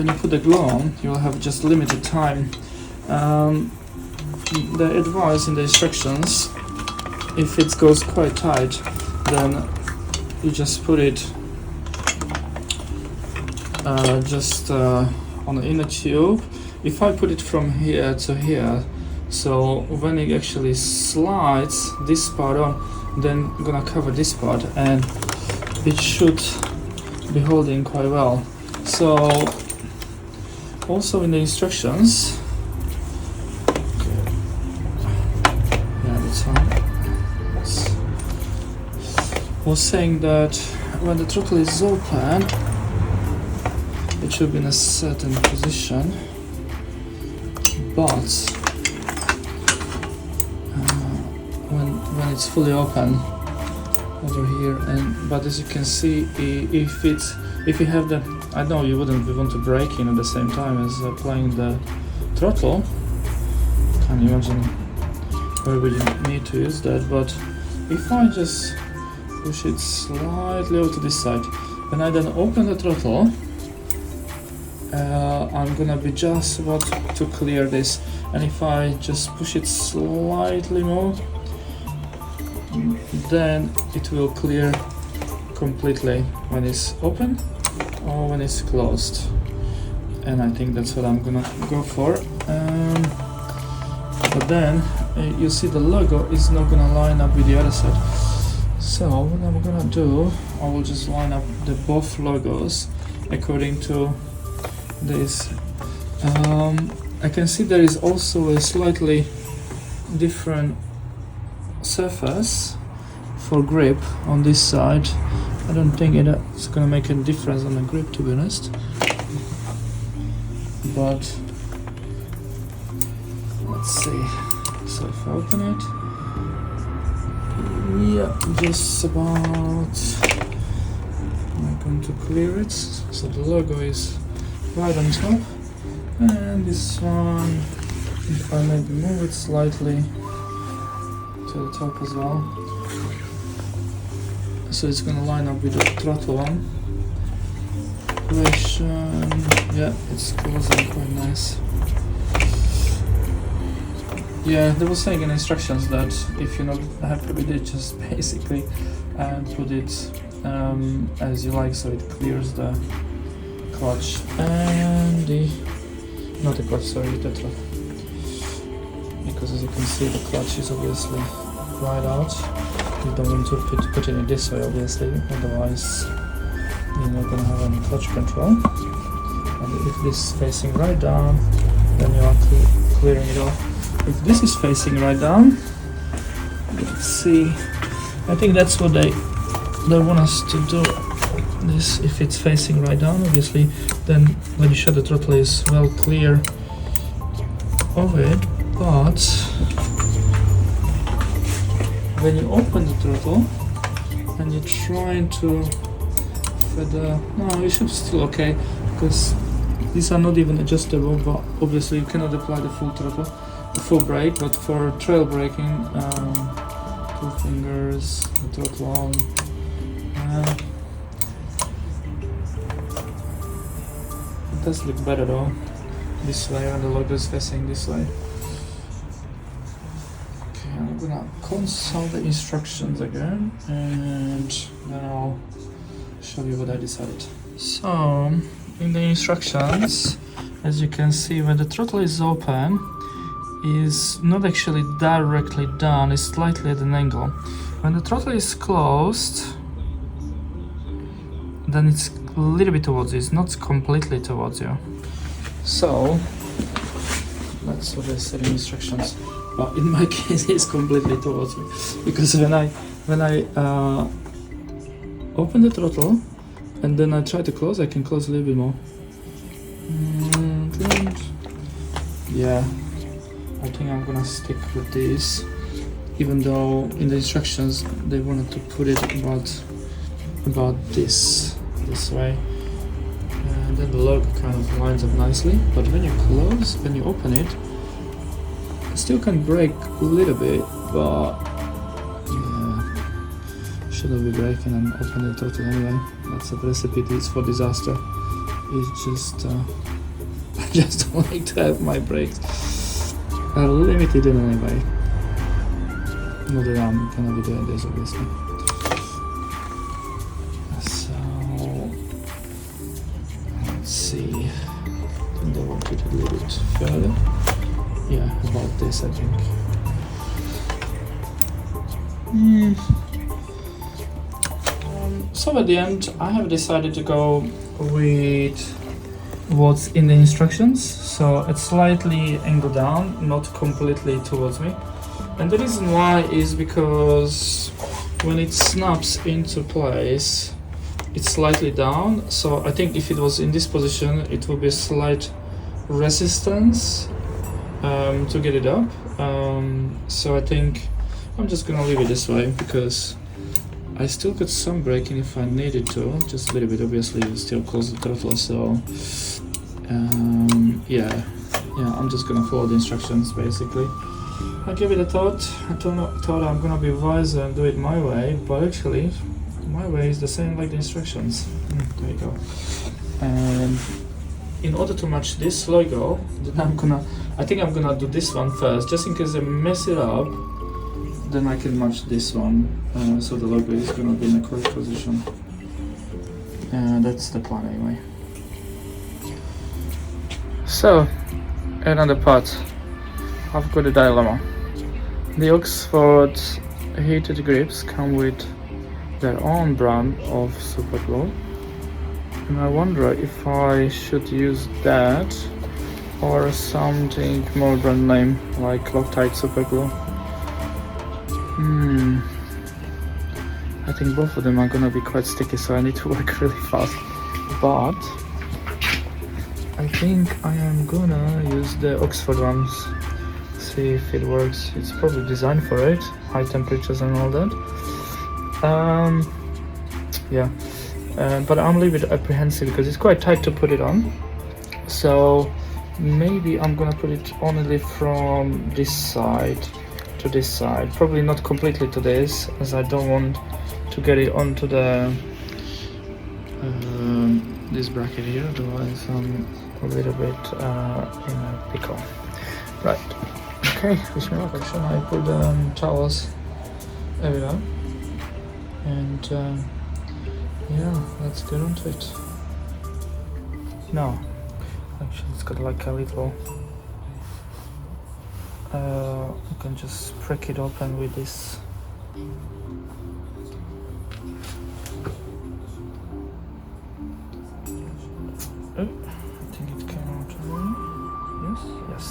when you put the glue on, you'll have just limited time. The advice in the instructions, if it goes quite tight, then you just put it on the inner tube. If I put it from here to here, so when it actually slides this part on, then I'm gonna cover this part and it should be holding quite well. So also in the instructions, was saying that when the throttle is open, it should be in a certain position, but when it's fully open over here, but as you can see, if you have the, I know you wouldn't want to brake in at the same time as applying the throttle. Can't imagine where we need to use that, but if I just push it slightly over to this side, and I then open the throttle, I'm gonna be just about to clear this, and if I just push it slightly more, then it will clear completely when it's open or when it's closed, and I think that's what I'm gonna go for. But then you see the logo is not gonna line up with the other side. So what I'm gonna do, I will just line up the both logos according to this. I can see there is also a slightly different surface for grip on this side. I don't think it's gonna make a difference on the grip, to be honest. But let's see. So if I open it, yeah, just about. I'm going to clear it, so the logo is right on top, and this one, if I maybe move it slightly to the top as well, so it's going to line up with the throttle one. Yeah, it's closing quite nice. Yeah, they were saying in instructions that if you're not happy with it, just basically put it as you like, so it clears the clutch and not the clutch, sorry, the throttle. Because as you can see, the clutch is obviously right out. You don't want to put it in this way, obviously, otherwise you're not going to have any clutch control. And if this is facing right down, then you are clearing it off. If this is facing right down, let's see, I think that's what they want us to do. This, if it's facing right down, obviously, then when you shut the throttle is well clear of it, but when you open the throttle and you're trying to feather, no, it should still okay, because these are not even adjustable, but obviously you cannot apply the full throttle, the full brake, but for trail braking, 2 fingers, the throttle on. It does look better though, this way, when the logo is facing this way. Okay, I'm gonna consult the instructions again, and then I'll show you what I decided. So, in the instructions, as you can see, when the throttle is open, is not actually directly down, it's slightly at an angle. When the throttle is closed, then it's a little bit towards you, it's not completely towards you. So that's what they said in instructions. But in my case, it's completely towards me, because when I open the throttle and then I try to close, I can close a little bit more. Yeah, I think I'm gonna stick with this, even though in the instructions they wanted to put it about this way, and then the logo kind of lines up nicely. But when you close, when you open it, it still can break a little bit, but yeah, shouldn't be breaking and open the throttle anyway. That's a recipe for disaster. It's just just don't like to have my brakes limited in any way. Not that I'm gonna be doing this, obviously. So let's see. I think I want it a little bit further. Yeah, about this, I think. So at the end, I have decided to go with what's in the instructions. So it's slightly angled down, not completely towards me. And the reason why is because when it snaps into place, it's slightly down. So I think if it was in this position, it will be a slight resistance to get it up. So I think I'm just gonna leave it this way because I still got some braking if I needed to, just a little bit. Obviously still close the throttle, so yeah, I'm just gonna follow the instructions basically. I gave it a thought. I thought I'm gonna be wiser and do it my way, but actually my way is the same like the instructions. There you go. And in order to match this logo, then I think I'm gonna do this one first, just in case I mess it up. Then I can match this one, so the logo is gonna be in the correct position. That's the plan anyway. So, another part. I've got a dilemma. The Oxford heated grips come with their own brand of super glue, and I wonder if I should use that or something more brand name like Loctite super glue. I think both of them are gonna be quite sticky, so I need to work really fast. But I think I am gonna use the Oxford ones. See if it works. It's probably designed for it, high temperatures and all that. Yeah, but I'm a little bit apprehensive because it's quite tight to put it on. So maybe I'm gonna put it only from this side to this side, probably not completely to this, as I don't want to get it onto the this bracket here, otherwise I'm a little bit in a pickle. Right, okay, wish me luck. I put towels everywhere, and yeah, let's get onto it. No, actually it's got like a little you can just prick it open with this. Oh, I think it came out already. Yes,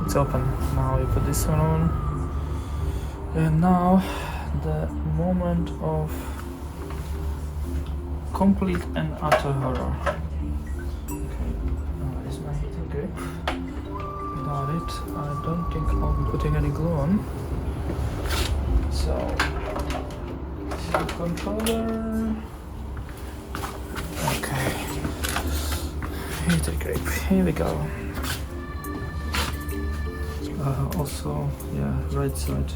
it's open. Now you put this one on, and now the moment of complete and utter horror. Okay, now is my heating grip. Without it, I don't think I'll be putting any glue on. So, this is the controller. Okay, heater grip, here we go. Also, yeah, right side.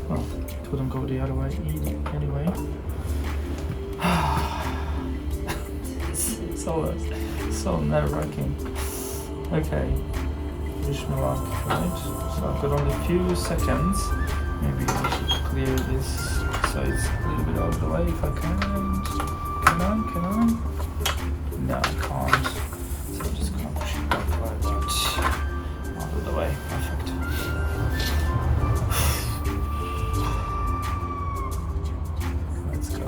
Well, it wouldn't go the other way anyway. So nerve-wracking. Okay. Luck, right? So I've got only a few seconds. Maybe I should clear this so it's a little bit out of the way if I can. Can I? No, I can't. So I'm just gonna push it back like that. Out of the way. Perfect. Let's go.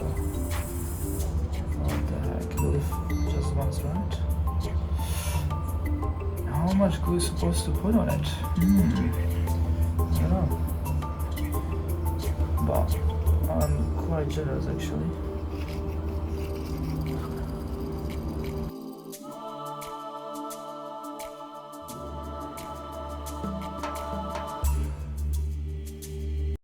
What the heck? Lift just once, right? How much glue is supposed to put on it? I don't know. But I'm quite generous actually.